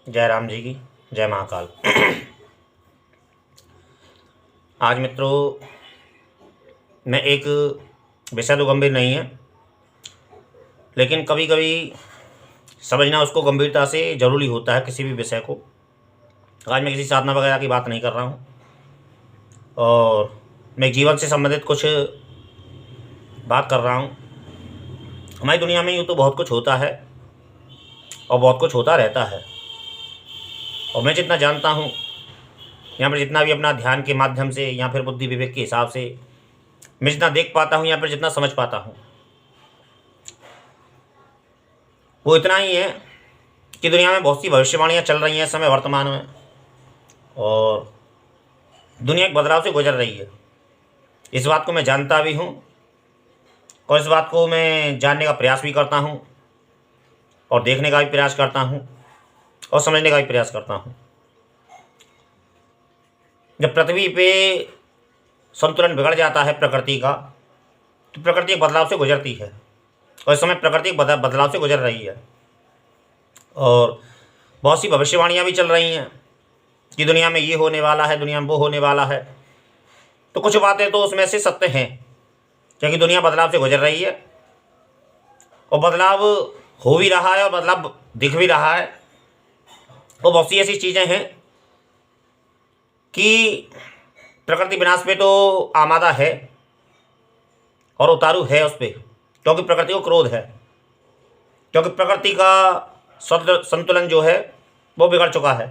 जय राम जी की जय महाकाल। आज मित्रों, मैं एक विषय तो गंभीर नहीं है, लेकिन कभी कभी समझना उसको गंभीरता से ज़रूरी होता है किसी भी विषय को। आज मैं किसी साधना वगैरह की बात नहीं कर रहा हूँ, और मैं जीवन से संबंधित कुछ बात कर रहा हूँ। हमारी दुनिया में यूँ तो बहुत कुछ होता है और बहुत कुछ होता रहता है, और मैं जितना जानता हूँ, यहाँ पर जितना भी अपना ध्यान के माध्यम से या फिर बुद्धि विवेक के हिसाब से मैं जितना देख पाता हूँ या फिर जितना समझ पाता हूँ, वो इतना ही है कि दुनिया में बहुत सी भविष्यवाणियाँ चल रही हैं इस समय वर्तमान में, और दुनिया एक बदलाव से गुजर रही है। इस बात को मैं जानता भी हूँ, और इस बात को मैं जानने का प्रयास भी करता हूँ, और देखने का भी प्रयास करता हूँ, और समझने का भी प्रयास करता हूँ। जब पृथ्वी पे संतुलन बिगड़ जाता है प्रकृति का, तो प्रकृति एक बदलाव से गुजरती है, और इस समय प्रकृति एक बदलाव से गुजर रही है। और बहुत सी भविष्यवाणियाँ भी चल रही हैं कि दुनिया में ये होने वाला है, दुनिया में वो होने वाला है। तो कुछ बातें तो उसमें से सत्य हैं, क्योंकि दुनिया बदलाव से गुजर रही है, और बदलाव हो भी रहा है, और बदलाव दिख भी रहा है। और बहुत सी ऐसी चीज़ें हैं कि प्रकृति विनाश पे तो आमादा है और उतारू है उस पर, क्योंकि प्रकृति को क्रोध है, क्योंकि प्रकृति का संतुलन जो है वो बिगड़ चुका है,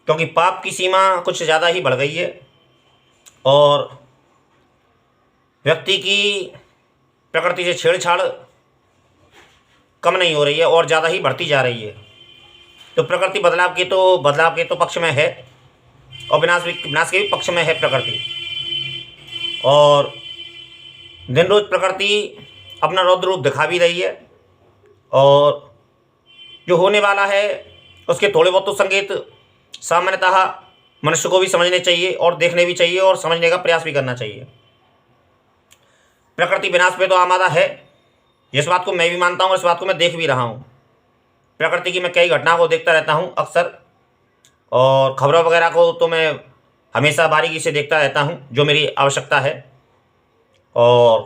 क्योंकि पाप की सीमा कुछ ज़्यादा ही बढ़ गई है, और व्यक्ति की प्रकृति से छेड़छाड़ कम नहीं हो रही है और ज़्यादा ही बढ़ती जा रही है। तो प्रकृति बदलाव के तो पक्ष में है, और विनाश के भी पक्ष में है प्रकृति। और दिन रोज प्रकृति अपना रौद्र रूप दिखा भी रही है, और जो होने वाला है उसके थोड़े बहुत तो संकेत सामान्यतः मनुष्य को भी समझने चाहिए, और देखने भी चाहिए, और समझने का प्रयास भी करना चाहिए। प्रकृति विनाश पे तो आमादा है, इस बात को मैं भी मानता हूँ, इस बात को मैं देख भी रहा हूँ। प्रकृति की मैं कई घटनाओं को देखता रहता हूँ अक्सर, और खबरों वगैरह को तो मैं हमेशा बारीकी से देखता रहता हूँ, जो मेरी आवश्यकता है। और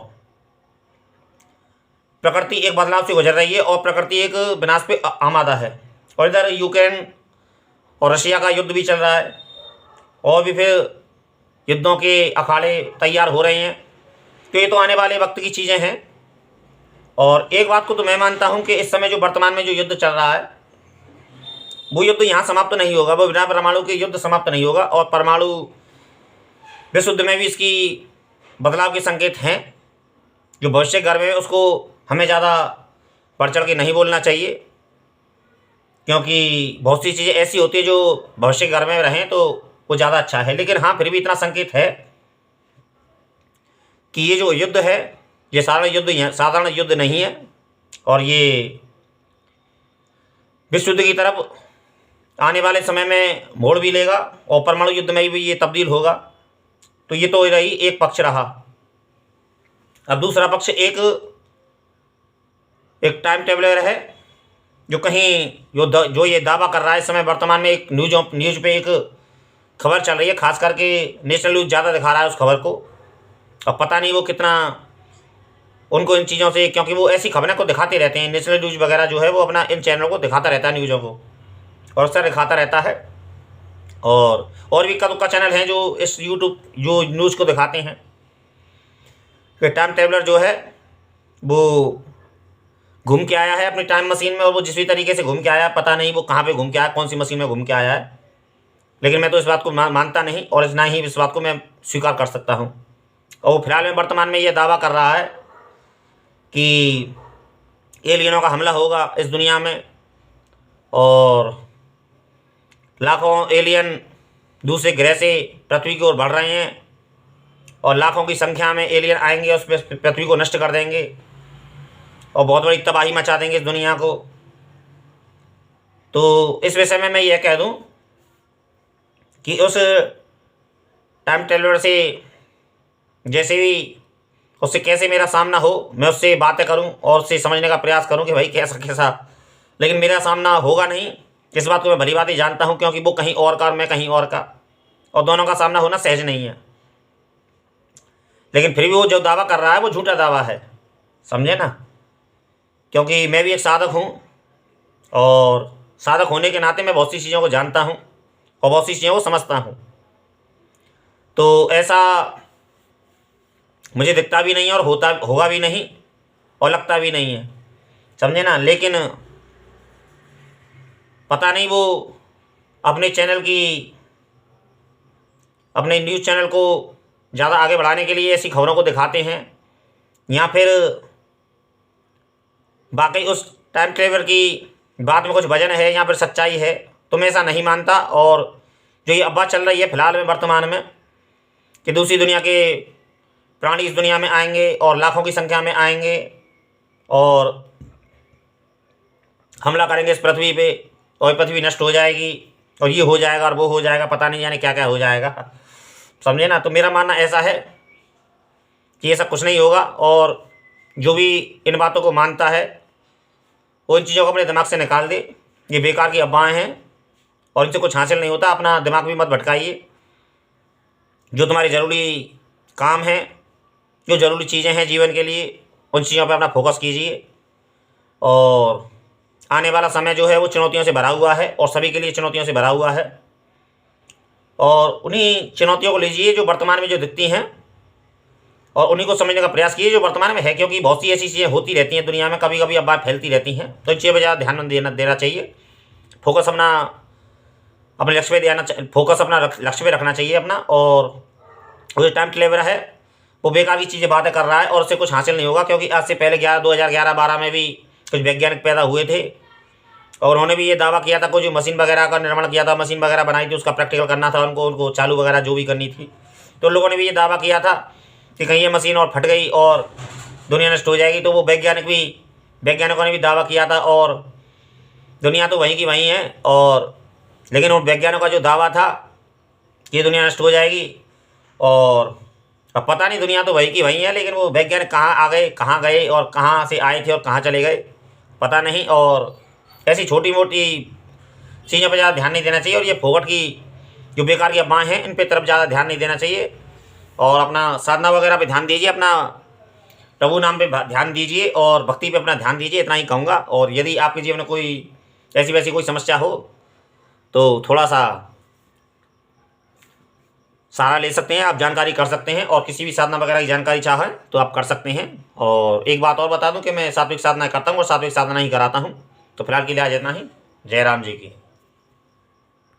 प्रकृति एक बदलाव से गुजर रही है, और प्रकृति एक विनाश पे आमादा है। और इधर यूक्रेन और रशिया का युद्ध भी चल रहा है, और भी फिर युद्धों के अखाड़े तैयार हो रहे हैं। तो ये तो आने वाले वक्त की चीज़ें हैं। और एक बात को तो मैं मानता हूँ कि इस समय जो वर्तमान में जो युद्ध चल रहा है, वो युद्ध यहाँ समाप्त नहीं होगा, वो बिना परमाणु के युद्ध समाप्त नहीं होगा। और परमाणु विश्व युद्ध में भी इसकी बदलाव के संकेत हैं, जो भविष्य गर्भ है उसको हमें ज़्यादा बढ़ चढ़ के नहीं बोलना चाहिए, क्योंकि बहुत सी चीज़ें ऐसी होती है जो भविष्य गर्भ में रहें तो वो ज़्यादा अच्छा है। लेकिन हाँ, फिर भी इतना संकेत है कि ये जो युद्ध है, ये साधारण युद्ध नहीं है, और ये विश्व युद्ध की तरफ आने वाले समय में मोड़ भी लेगा, और परमाणु युद्ध में भी ये तब्दील होगा। तो ये तो रही एक पक्ष रहा। अब दूसरा पक्ष एक टाइम टेबलर है, जो कहीं जो ये दावा कर रहा है। इस समय वर्तमान में एक न्यूज पे एक खबर चल रही है, खास करके नेशनल न्यूज़ ज़्यादा दिखा रहा है उस खबर को। अब पता नहीं वो कितना उनको इन चीज़ों से, क्योंकि वो ऐसी खबरें को दिखाते रहते हैं, नेशनल न्यूज़ वगैरह जो है वो अपना इन चैनलों को दिखाता रहता है, न्यूज़ों को और अक्सर दिखाता रहता है। और भी इक्का दुक्का चैनल हैं जो इस यूट्यूब जो न्यूज़ को दिखाते हैं कि टाइम टेबलर जो है वो घूम के आया है अपनी टाइम मशीन में, और वो जिस भी तरीके से घूम के आया, पता नहीं वो कहाँ पे घूम के आया, कौन सी मशीन में घूम के आया है। लेकिन मैं तो इस बात को मानता नहीं, और इतना ही इस बात को मैं स्वीकार कर सकता हूँ। और वो फिलहाल में वर्तमान में ये दावा कर रहा है कि एलियनों का हमला होगा इस दुनिया में, और लाखों एलियन दूसरे ग्रह से पृथ्वी की ओर बढ़ रहे हैं, और लाखों की संख्या में एलियन आएंगे, उस पृथ्वी को नष्ट कर देंगे, और बहुत बड़ी तबाही मचा देंगे इस दुनिया को। तो इस विषय में मैं यह कह दूं कि उस टाइम टेबलर से जैसे भी उससे कैसे मेरा सामना हो, मैं उससे बातें करूं और उससे समझने का प्रयास करूं कि भाई कैसा कैसा, लेकिन मेरा सामना होगा नहीं, इस बात को मैं भली बात ही जानता हूँ, क्योंकि वो कहीं और का और मैं कहीं और का, और दोनों का सामना होना सहज नहीं है। लेकिन फिर भी वो जो दावा कर रहा है वो झूठा दावा है, समझे ना। क्योंकि मैं भी एक साधक हूँ, और साधक होने के नाते मैं बहुत सी चीज़ों को जानता हूँ और बहुत सी चीज़ों को समझता हूँ। तो ऐसा मुझे दिखता भी नहीं है और होगा भी नहीं और लगता भी नहीं है, समझे ना। लेकिन पता नहीं वो अपने न्यूज़ चैनल को ज़्यादा आगे बढ़ाने के लिए ऐसी खबरों को दिखाते हैं, या फिर वाकई उस टाइम ट्रेवल की बात में कुछ वजन है या फिर सच्चाई है, तो मैं ऐसा नहीं मानता। और जो ये अफवाह चल रही है फिलहाल में वर्तमान में कि दूसरी दुनिया के प्राणी इस दुनिया में आएंगे और लाखों की संख्या में आएंगे और हमला करेंगे इस पृथ्वी पे, और पृथ्वी नष्ट हो जाएगी और ये हो जाएगा और वो हो जाएगा, पता नहीं जाने क्या क्या हो जाएगा, समझे ना। तो मेरा मानना ऐसा है कि ये सब कुछ नहीं होगा, और जो भी इन बातों को मानता है वो इन चीज़ों को अपने दिमाग से निकाल दे। ये बेकार की अफवाहें हैं और इनसे कुछ हासिल नहीं होता। अपना दिमाग भी मत भटकाइए। जो तुम्हारी ज़रूरी काम है, जो ज़रूरी चीज़ें हैं जीवन के लिए, उन चीज़ों पर अपना फोकस कीजिए। और आने वाला समय जो है वो चुनौतियों से भरा हुआ है, और सभी के लिए चुनौतियों से भरा हुआ है, और उन्हीं चुनौतियों को लीजिए जो वर्तमान में जो दिखती हैं, और उन्हीं को समझने का प्रयास कीजिए जो वर्तमान में है। क्योंकि बहुत सी ऐसी चीज़ें होती रहती हैं दुनिया में, कभी कभी अफवाह फैलती रहती हैं, तो इन चीज़ों पर ज़्यादा ध्यान देना चाहिए। फोकस अपने लक्ष्य पे फोकस अपना लक्ष्य पे रखना चाहिए अपना। और वो जो टाइम ट्रेवलर है वो बेकार की चीज़ें बातें कर रहा है और उससे कुछ हासिल नहीं होगा। क्योंकि आज से पहले 2011-12 में भी कुछ वैज्ञानिक पैदा हुए थे, और उन्होंने भी ये दावा किया था, कुछ मशीन वगैरह का निर्माण किया था, मशीन वगैरह बनाई थी, उसका प्रैक्टिकल करना था उनको चालू वगैरह जो भी करनी थी। तो लोगों ने भी ये दावा किया था कि कहीं ये मशीन और फट गई और दुनिया नष्ट हो जाएगी। तो वो वैज्ञानिकों ने भी दावा किया था, और दुनिया तो वहीं की वहीं है। और लेकिन उन वैज्ञानिकों का जो दावा था कि ये दुनिया नष्ट हो जाएगी, और अब पता नहीं, दुनिया तो वहीं की वहीं है, लेकिन वो वैज्ञानिक कहाँ आ गए, कहाँ गए, और कहाँ से आए थे और कहाँ चले गए, पता नहीं। और ऐसी छोटी मोटी चीज़ों पर ज़्यादा ध्यान नहीं देना चाहिए, और ये फोकट की जो बेकार की अफवाहें हैं इन पर तरफ ज़्यादा ध्यान नहीं देना चाहिए। और अपना साधना वगैरह पे ध्यान दीजिए, अपना प्रभु नाम पे ध्यान दीजिए और भक्ति पे अपना ध्यान दीजिए, इतना ही कहूँगा। और यदि आपके जीवन में कोई ऐसी वैसी कोई समस्या हो तो थोड़ा सा सहारा ले सकते हैं, आप जानकारी कर सकते हैं, और किसी भी साधना वगैरह की जानकारी चाहें तो आप कर सकते हैं। और एक बात और बता दूं कि मैं सात्विक साधना करता हूं और सात्विक साधना ही कराता हूं। तो फिलहाल के लिए आज इतना ही। जय राम जी की।